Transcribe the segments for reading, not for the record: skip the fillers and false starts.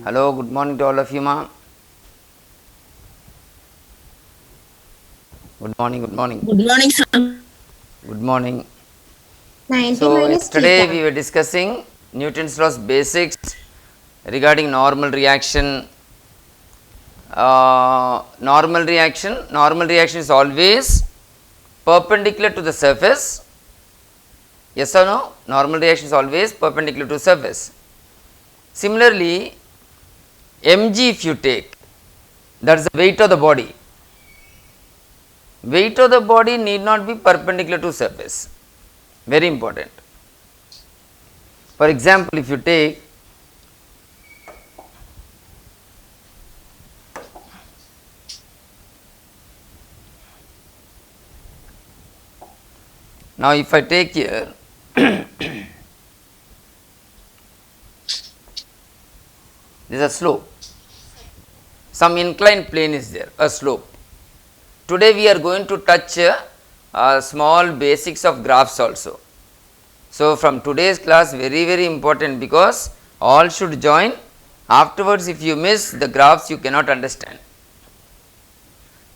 Hello, good morning to all of you, ma. Good morning, good morning, Good morning, sir. good morning. 90 So, minus yesterday theta. we were discussing Newton's laws basics regarding normal reaction. Normal reaction is always perpendicular to the surface. Yes or no? Normal reaction is always perpendicular to surface. Similarly, mg if you take, that is the weight of the body. Weight of the body need not be perpendicular to surface. Very important. For example, if you take now, if I take here this is a slope, some inclined plane is there, a slope. Today we are going to touch small basics of graphs also. So, from today's class very important, because all should join. Afterwards, if you miss the graphs, you cannot understand.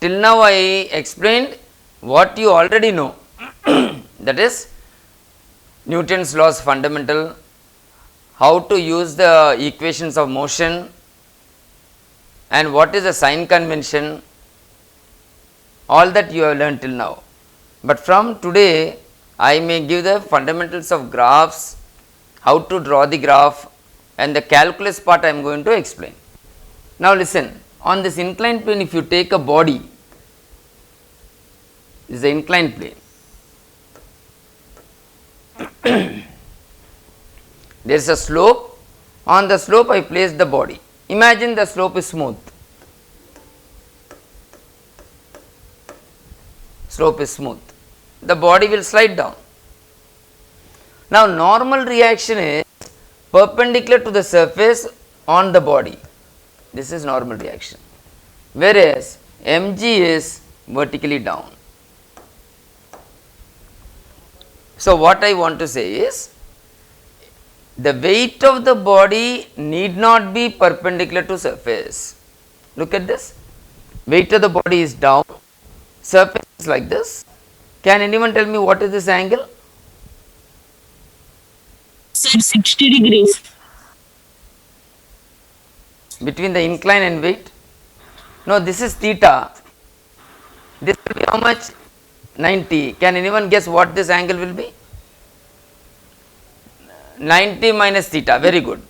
Till now I explained what you already know, that is Newton's laws fundamental, how to use the equations of motion, and what is the sign convention, all that you have learned till now. But from today I may give the fundamentals of graphs, how to draw the graph, and the calculus part I am going to explain. Now listen, on this inclined plane, if you take a body, this is the inclined plane. There is a slope, on the slope I place the body. Imagine the slope is smooth. Slope is smooth. The body will slide down. Now, normal reaction is perpendicular to the surface on the body. This is normal reaction. Whereas, mg is vertically down. So, what I want to say is, the weight of the body need not be perpendicular to surface. Look at this. Weight of the body is down, surface is like this. Can anyone tell me what is this angle? Sir, 60 degrees. Between the incline and weight? No, this is theta. This will be how much? 90. Can anyone guess what this angle will be? 90 minus theta. Very good.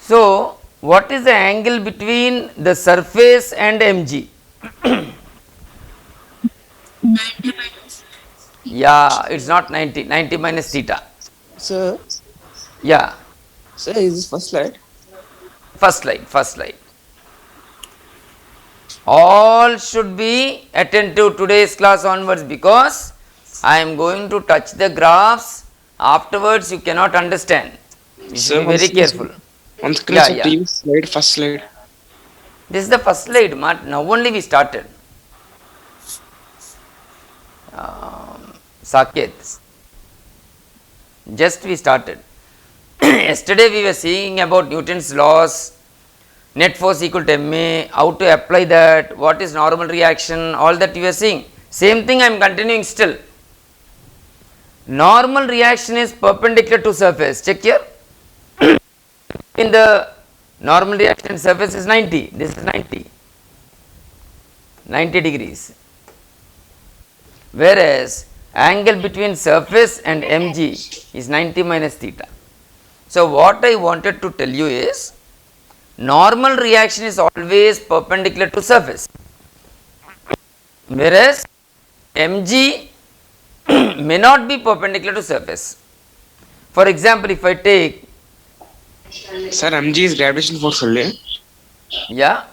So, what is the angle between the surface and mg? 90 minus. Yeah, it is not 90. 90 minus theta. Sir, Yeah, sir, is this first slide? first slide, first slide. All should be attentive today's class onwards, because I am going to touch the graphs. Afterwards, you cannot understand. You should be very careful. On screen, Yeah, sir, yeah. previous slide, first slide. This is the first slide. Now only we started. Saket. Just we started. Yesterday we were seeing about Newton's laws, net force equal to ma, how to apply that, what is normal reaction, all that you were seeing. Same thing I am continuing still. Normal reaction is perpendicular to surface. Check here. In the normal reaction surface is 90. This is 90. 90 degrees. Whereas angle between surface and mg is 90 minus theta. So, what I wanted to tell you is, normal reaction is always perpendicular to surface, whereas mg may not be perpendicular to surface. For example, if I take, Sir, mg is gravitation force only. yeah,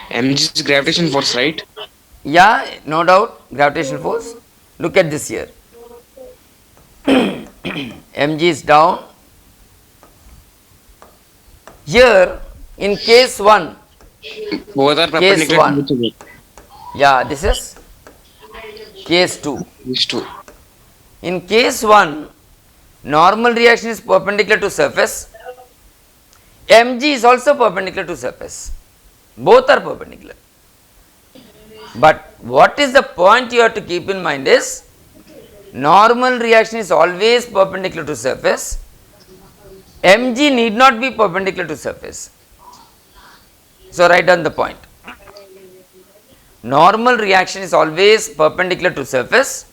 Mg is gravitation force, right? yeah, no doubt, gravitational force. Look at this here. mg is down. Here, in case 1, Both are perpendicular one. to each other. yeah, this is case 2. These two. In case 1, normal reaction is perpendicular to surface. mg is also perpendicular to surface. Both are perpendicular. But what is the point you have to keep in mind is normal reaction is always perpendicular to surface. mg need not be perpendicular to surface. So write down the point. Normal reaction is always perpendicular to surface.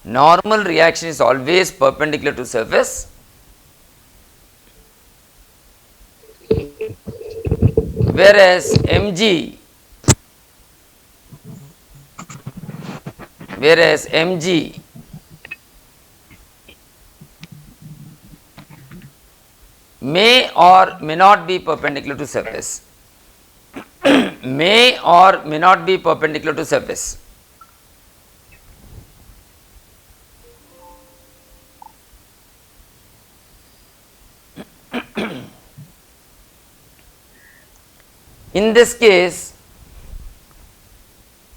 Normal reaction is always perpendicular to surface. Whereas mg may or may not be perpendicular to surface. May or may not be perpendicular to surface. In this case,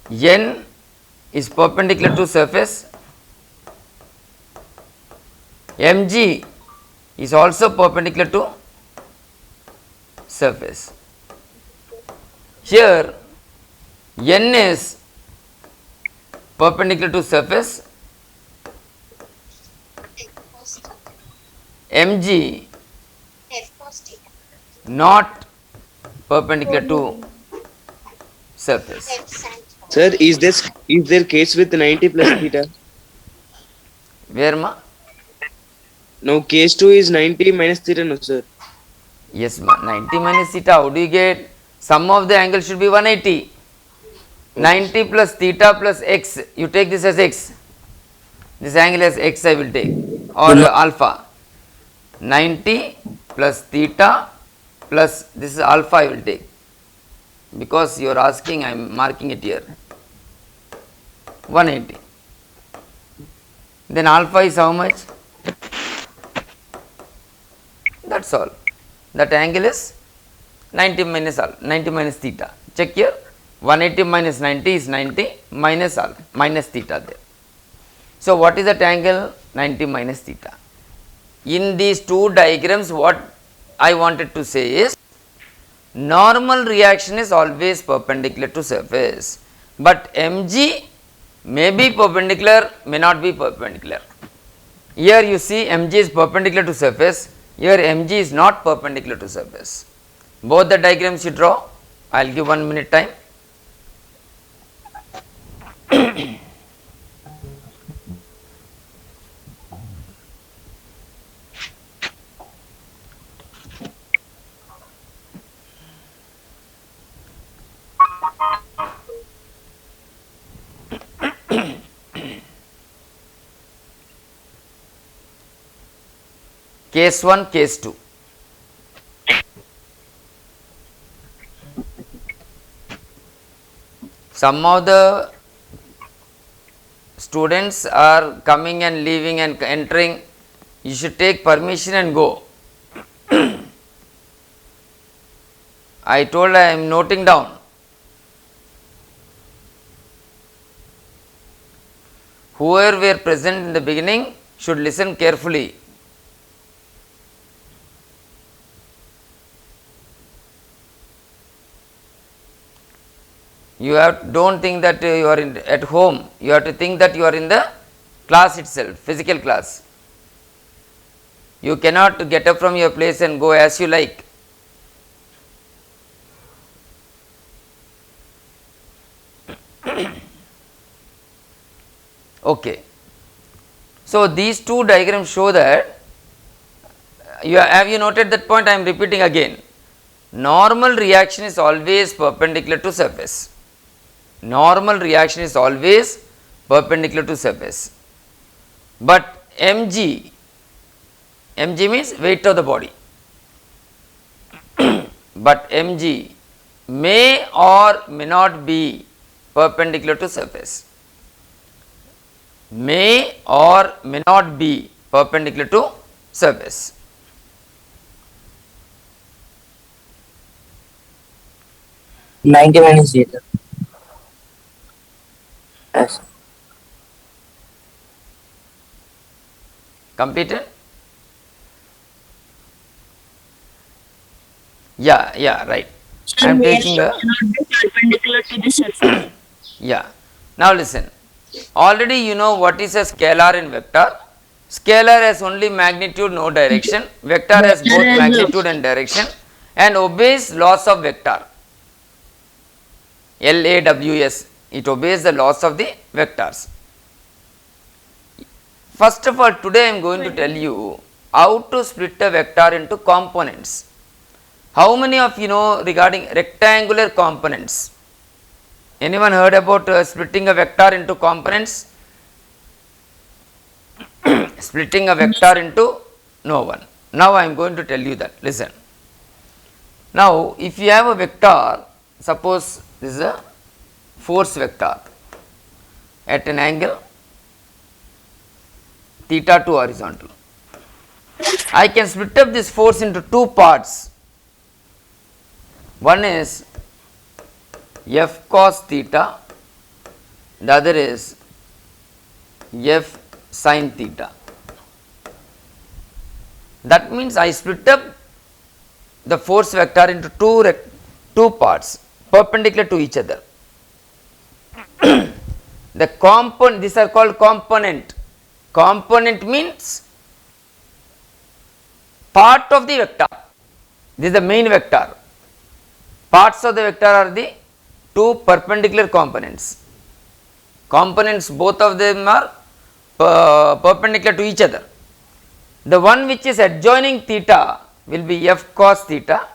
n is perpendicular to surface, mg is also perpendicular to surface. Here n is perpendicular to surface, mg not perpendicular to surface. Sir, is there case with 90 plus theta? Where ma? No, case 2 is 90 minus theta, no sir. Yes ma, 90 minus theta, how do you get? Sum of the angle should be 180. 90 plus theta plus x, you take this as x. This angle as x I will take, or alpha. 90 plus theta plus this is alpha I will take. Because you are asking, I am marking it here. 180. Then alpha is how much? That's all. That angle is 90 minus theta. Check here. 180 minus 90 is 90 minus alpha, minus theta there. So what is that angle? 90 minus theta. In these two diagrams, what I wanted to say is normal reaction is always perpendicular to surface, but mg may be perpendicular, may not be perpendicular. Here you see mg is perpendicular to surface, here mg is not perpendicular to surface. Both the diagrams you draw, I will give 1 minute time. Case 1, case 2. Some of the students are coming and leaving and entering, you should take permission and go. I told I am noting down. Whoever were present in the beginning should listen carefully. You have, don't think that you are at home, you have to think that you are in the class itself, physical class. You cannot get up from your place and go as you like. Okay. So these two diagrams show that, have you noted that point? I am repeating again. Normal reaction is always perpendicular to surface. Normal reaction is always perpendicular to surface. But mg means weight of the body. But mg may or may not be perpendicular to surface. May or may not be perpendicular to surface. Ninety minus theta. Yes. Completed? Yeah, right. I Sir, am where taking it a, cannot be perpendicular to the surface. yeah. Now listen, already you know what is a scalar and vector. Scalar has only magnitude, no direction. Vector has Vector both has magnitude and direction and obeys laws of vector. LAWS, it obeys the laws of the vectors. First of all, today I am going to tell you how to split a vector into components. How many of you know regarding rectangular components? Anyone heard about splitting a vector into components? Splitting a vector into no one. Now I am going to tell you that. Listen. Now, if you have a vector, suppose this is a force vector at an angle theta to horizontal. I can split up this force into two parts. One is F cos theta, the other is F sin theta. That means I split up the force vector into two parts perpendicular to each other. The component, these are called component. Component means part of the vector. This is the main vector. Parts of the vector are the two perpendicular components. Components, both of them are perpendicular to each other. The one which is adjoining theta will be f cos theta,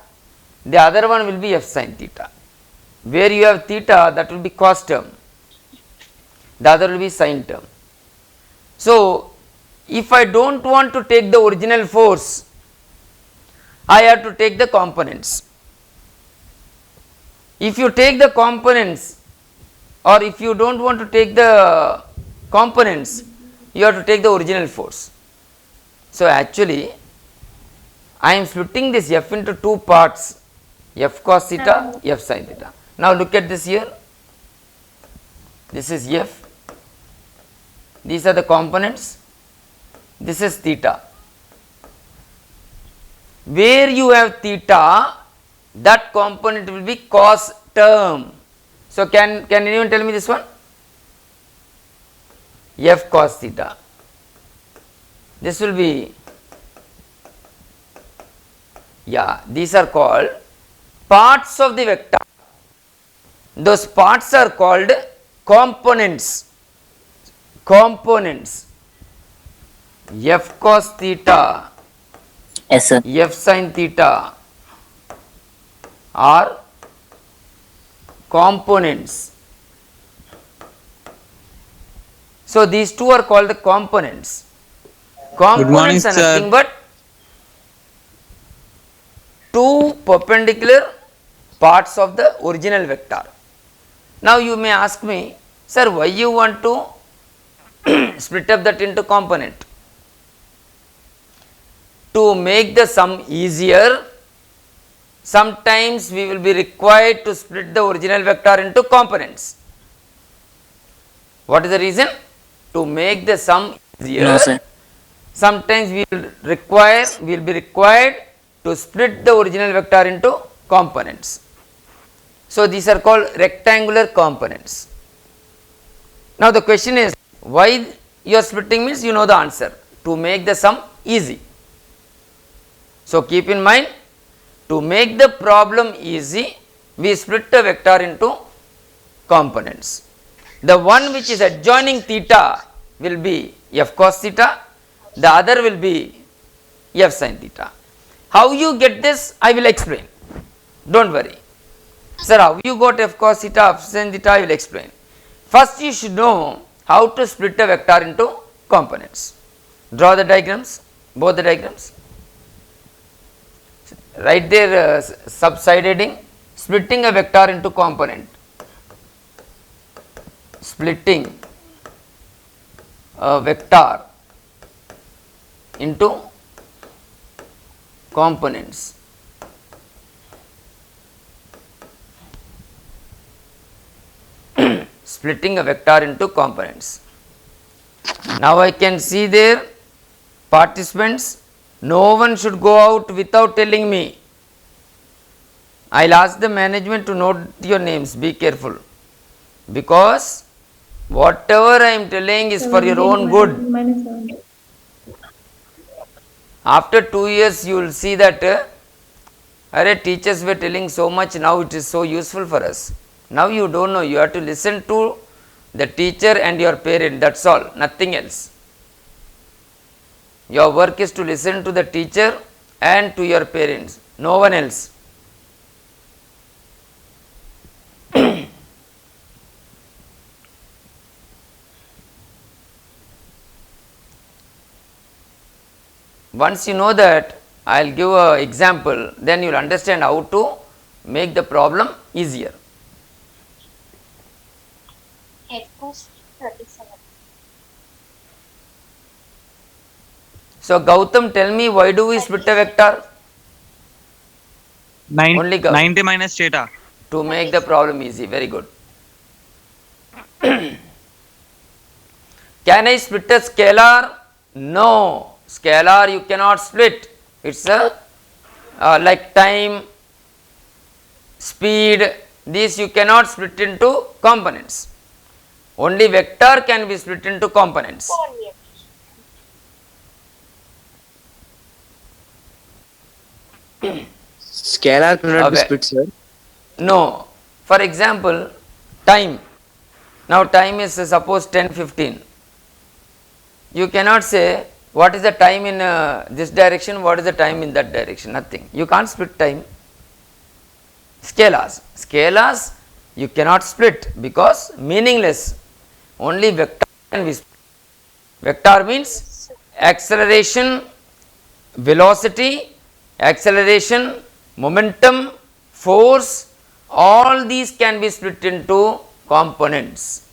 the other one will be f sin theta. Where you have theta, that will be cos term, the other will be sin term. So, if I do not want to take the original force, I have to take the components. If you take the components, or if you do not want to take the components, you have to take the original force. So, actually I am splitting this f into two parts, f cos theta, f sin theta. Now, look at this here, this is f, these are the components, this is theta. Where you have theta, that component will be cos term. So, can anyone tell me this one? F cos theta. This will be, yeah, these are called parts of the vector. Those parts are called components. Components. F cos theta, Yes, sir. f sin theta are components. So, these two are called the components. Components are sir. nothing but two perpendicular parts of the original vector. Now, you may ask me, sir, why you want to split up that into component? To make the sum easier, sometimes we will be required to split the original vector into components. What is the reason? To make the sum easier, No, sir. sometimes we will be required to split the original vector into components. So, these are called rectangular components. Now, the question is, why you are splitting means you know the answer, to make the sum easy. So, keep in mind, to make the problem easy, we split the vector into components. The one which is adjoining theta will be f cos theta, the other will be f sin theta. How you get this, I will explain, do not worry. Sir, how you got f cos theta, f sin theta, I will explain. First you should know how to split a vector into components. Draw the diagrams, both the diagrams. Right there, subside heading, splitting a vector into component. Splitting a vector into components. Splitting a vector into components. Now I can see there, participants, no one should go out without telling me I'll ask the management to note your names. Be careful, because whatever I am telling is for your own good. Minus 70. After 2 years, you will see that teachers were telling so much, now it is so useful for us. Now you don't know, you have to listen to the teacher and your parent, that's all, nothing else. Your work is to listen to the teacher and to your parents, no one else. Once you know that, I will give an example, then you will understand how to make the problem easier. Equals 37. So, Gautam, tell me, why do we split a vector? Only Gautam. 90 minus theta. To make the problem easy, very good. Can I split a scalar? No, scalar you cannot split. It's a like time, speed, these you cannot split into components. Only vector can be split into components. Scalar cannot be Okay. split, sir. No, for example, time. Now time is suppose 10:15. You cannot say what is the time in this direction, what is the time in that direction, nothing. You can't split time. Scalars you cannot split because meaningless. Only vector can be split. Vector means acceleration, velocity, acceleration, momentum, force, all these can be split into components.